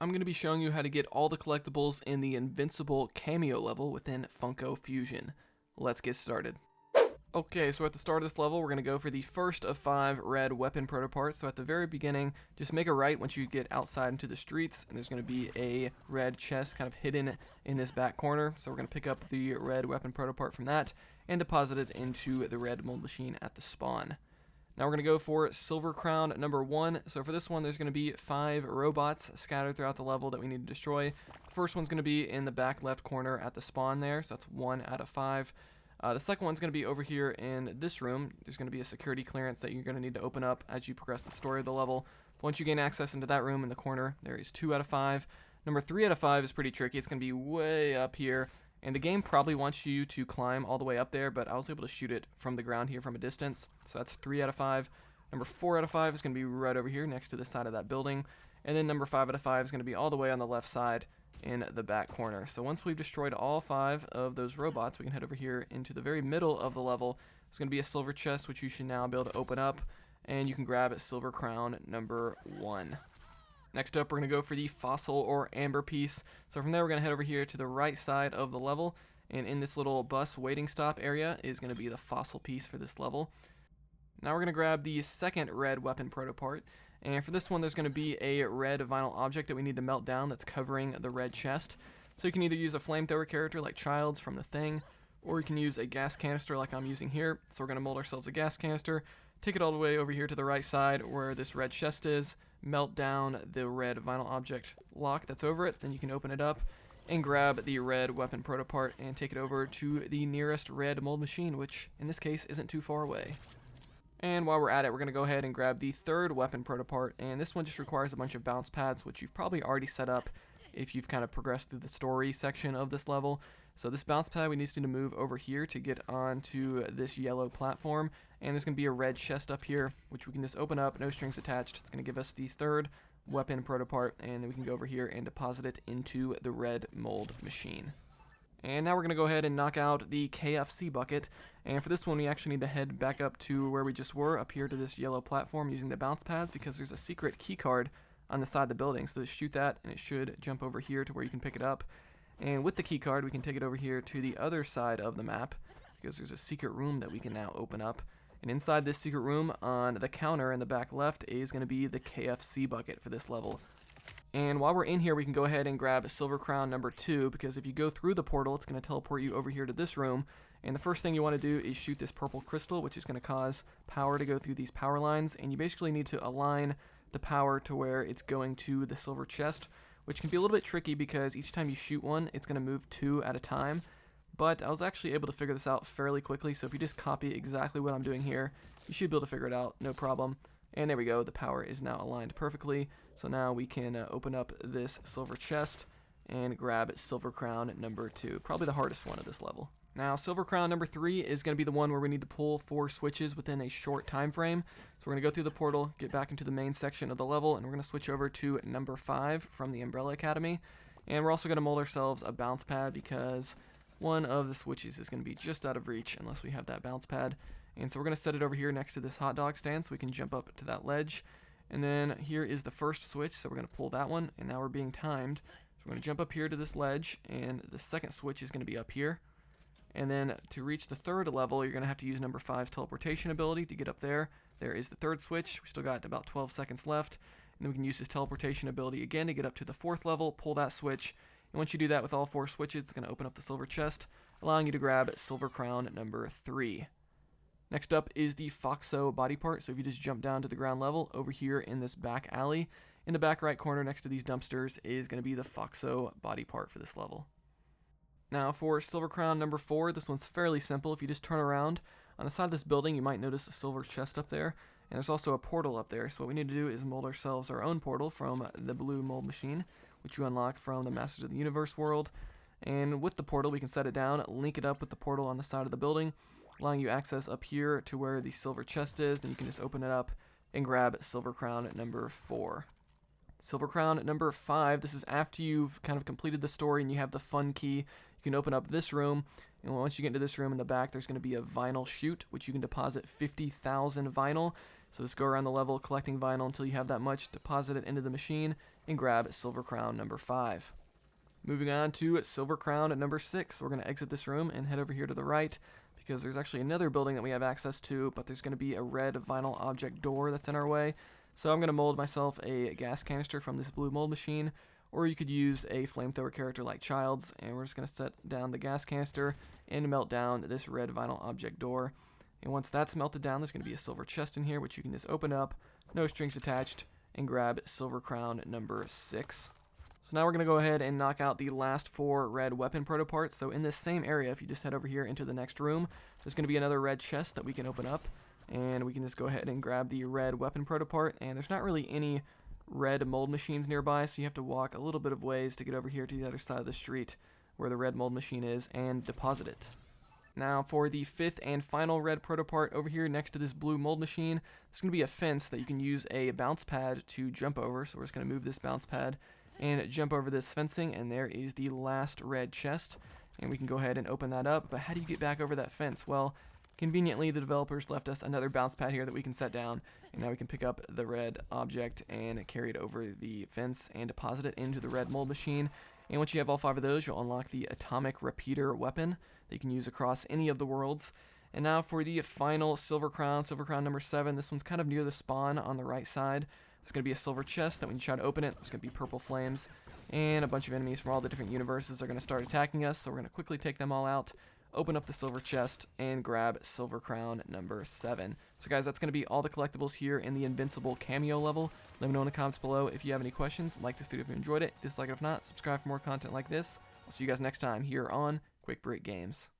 I'm going to be showing you how to get all the collectibles in the Invincible Cameo level within Funko Fusion. Let's get started. Okay, so at the start of this level, we're going to go for the first of 5 red weapon protoparts. So at the very beginning, just make a right once you get outside into the streets, and there's going to be a red chest kind of hidden in this back corner. So we're going to pick up the red weapon protopart from that and deposit it into the red mold machine at the spawn. Now we're going to go for Silver Crown number 1. So for this one, there's going to be 5 robots scattered throughout the level that we need to destroy. The first one's going to be in the back left corner at the spawn there, so that's 1 out of 5. The second one's going to be over here in this room. There's going to be a security clearance that you're going to need to open up as you progress the story of the level. Once you gain access into that room in the corner, there is 2 out of 5. Number 3 out of 5 is pretty tricky. It's going to be way up here. And the game probably wants you to climb all the way up there, but I was able to shoot it from the ground here from a distance. So that's 3 out of 5. Number 4 out of 5 is going to be right over here next to the side of that building. And then number 5 out of 5 is going to be all the way on the left side in the back corner. So once we've destroyed all 5 of those robots, we can head over here into the very middle of the level. It's going to be a silver chest, which you should now be able to open up. And you can grab Silver Crown number 1. Next up, we're going to go for the fossil or amber piece. So from there, we're going to head over here to the right side of the level. And in this little bus waiting stop area is going to be the fossil piece for this level. Now we're going to grab the second red weapon protopart. And for this one, there's going to be a red vinyl object that we need to melt down that's covering the red chest. So you can either use a flamethrower character like Childs from The Thing, or you can use a gas canister like I'm using here. So we're going to mold ourselves a gas canister, take it all the way over here to the right side where this red chest is, melt down the red vinyl object lock that's over it, then you can open it up and grab the red weapon protopart and take it over to the nearest red mold machine, which in this case isn't too far away. And while we're at it, we're going to go ahead and grab the third weapon protopart, and this one just requires a bunch of bounce pads, which you've probably already set up if you've kind of progressed through the story section of this level. So this bounce pad, we need to move over here to get onto this yellow platform, and there's going to be a red chest up here, which we can just open up, no strings attached. It's going to give us the third weapon protopart, and then we can go over here and deposit it into the red mold machine. And now we're going to go ahead and knock out the KFC Bucket, and for this one we actually need to head back up to where we just were, up here to this yellow platform using the bounce pads, because there's a secret key card on the side of the building. So just shoot that and it should jump over here to where you can pick it up. And with the key card, we can take it over here to the other side of the map, because there's a secret room that we can now open up. And inside this secret room, on the counter in the back left, is going to be the KFC Bucket for this level. And while we're in here, we can go ahead and grab Silver Crown number 2, because if you go through the portal, it's going to teleport you over here to this room. And the first thing you want to do is shoot this purple crystal, which is going to cause power to go through these power lines. And you basically need to align the power to where it's going to the silver chest, which can be a little bit tricky because each time you shoot one, it's going to move 2 at a time. But I was actually able to figure this out fairly quickly, so if you just copy exactly what I'm doing here, you should be able to figure it out, no problem. And there we go, the power is now aligned perfectly. So now we can open up this silver chest and grab Silver Crown number 2, probably the hardest one of this level. Now, Silver Crown number 3 is going to be the one where we need to pull 4 switches within a short time frame. So we're going to go through the portal, get back into the main section of the level, and we're going to switch over to number 5 from the Umbrella Academy. And we're also going to mold ourselves a bounce pad, because one of the switches is going to be just out of reach unless we have that bounce pad. And so we're going to set it over here next to this hot dog stand so we can jump up to that ledge. And then here is the first switch, so we're going to pull that one, and now we're being timed. So we're going to jump up here to this ledge, and the second switch is going to be up here. And then to reach the third level, you're going to have to use number 5's teleportation ability to get up there. There is the third switch. We still got about 12 seconds left. And then we can use this teleportation ability again to get up to the 4th level, pull that switch. And once you do that with all 4 switches, it's going to open up the silver chest, allowing you to grab Silver Crown number 3. Next up is the Foxxo Body part. So if you just jump down to the ground level, over here in this back alley, in the back right corner next to these dumpsters is going to be the Foxxo Body part for this level. Now for Silver Crown number 4, this one's fairly simple. If you just turn around, on the side of this building you might notice a silver chest up there, and there's also a portal up there. So what we need to do is mold ourselves our own portal from the blue mold machine, which you unlock from the Masters of the Universe world. And with the portal, we can set it down, link it up with the portal on the side of the building, allowing you access up here to where the silver chest is. Then you can just open it up and grab Silver Crown number 4. Silver Crown number 5, this is after you've kind of completed the story and you have the fun key. You can open up this room, and once you get into this room in the back, there's going to be a vinyl chute, which you can deposit 50,000 vinyl. So just go around the level collecting vinyl until you have that much, deposit it into the machine, and grab Silver Crown number 5. Moving on to Silver Crown at number 6. We're going to exit this room and head over here to the right because there's actually another building that we have access to, but there's going to be a red vinyl object door that's in our way. So I'm going to mold myself a gas canister from this blue mold machine, or you could use a flamethrower character like Child's, and we're just going to set down the gas canister and melt down this red vinyl object door. And once that's melted down, there's going to be a silver chest in here, which you can just open up, no strings attached, and grab Silver Crown number 6. So now we're going to go ahead and knock out the last 4 red weapon protoparts. So in this same area, if you just head over here into the next room, there's going to be another red chest that we can open up. And we can just go ahead and grab the red weapon protopart. And there's not really any red mold machines nearby, so you have to walk a little bit of ways to get over here to the other side of the street where the red mold machine is and deposit it. Now for the 5th and final red protopart over here next to this blue mold machine, there's going to be a fence that you can use a bounce pad to jump over. So we're just going to move this bounce pad and jump over this fencing, and there is the last red chest, and we can go ahead and open that up. But how do you get back over that fence? Well, conveniently the developers left us another bounce pad here that we can set down, and now we can pick up the red object and carry it over the fence and deposit it into the red mold machine. And once you have all 5 of those, you'll unlock the atomic repeater weapon that you can use across any of the worlds. And now for the final Silver Crown number 7. This one's kind of near the spawn on the right side. There's going to be a silver chest that when you try to open it, there's going to be purple flames, and a bunch of enemies from all the different universes are going to start attacking us, so we're going to quickly take them all out, open up the silver chest, and grab Silver Crown number 7. So guys, that's going to be all the collectibles here in the Invincible Cameo level. Let me know in the comments below if you have any questions. Like this video if you enjoyed it, dislike it if not, subscribe for more content like this. I'll see you guys next time here on Quick Break Games.